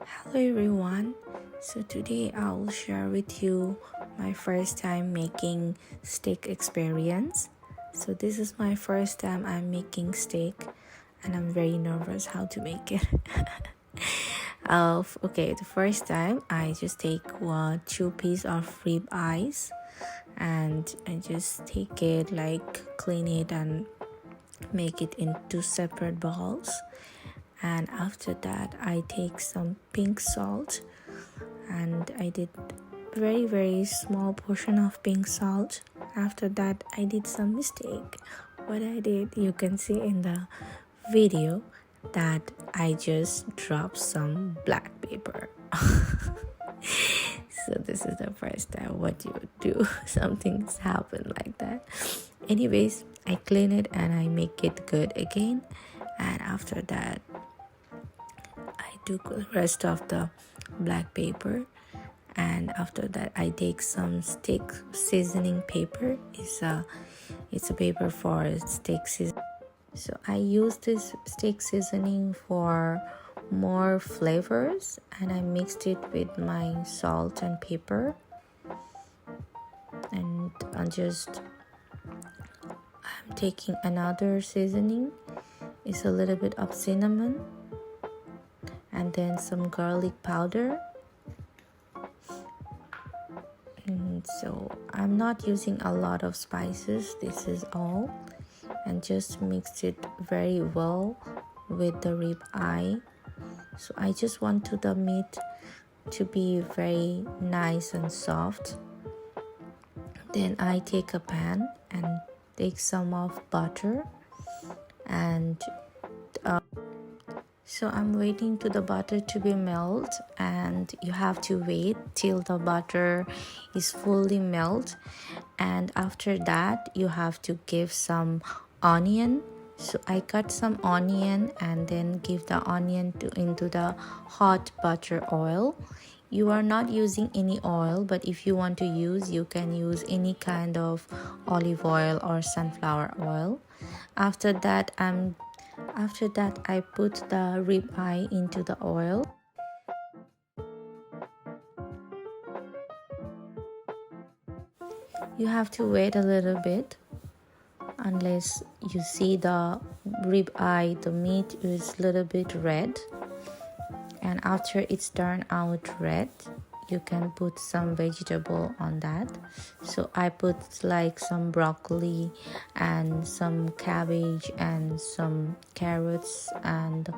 Hello everyone. So today I will share with you my first time making steak experience. So this is my first time I'm making steak and I'm very nervous how to make it. Okay, the first time I just take two pieces of rib eyes and I just take it, like clean it and make it into separate bowls. And after that I take some pink salt and I did very small portion of pink salt. After that I did some mistake. What I did, you can see in the video, that I just dropped some black pepper. So this is the first time what you do. Something's happened like that. Anyways, I clean it and I make it good again. And after that I took the rest of the black pepper, and after that I take some steak seasoning paper. It's a paper for steak seasoning. So I use this steak seasoning for more flavors, and I mixed it with my salt and pepper, and I'm taking another seasoning. It's a little bit of cinnamon and then some garlic powder. And so I'm not using a lot of spices, this is all, and just mix it very well with the rib eye. So I just want the meat to be very nice and soft. Then I take a pan and take some of butter, and so I'm waiting to the butter to be melt, and you have to wait till the butter is fully melt. And after that you have to give some onion. So I cut some onion and then give the onion into the hot butter oil. You are not using any oil, but if you want to use, you can use any kind of olive oil or sunflower oil. After that I put the rib eye into the oil. You have to wait a little bit unless you see the rib eye, the meat is a little bit red. And after it's turned out red, you can put some vegetable on that. So I put like some broccoli and some cabbage and some carrots and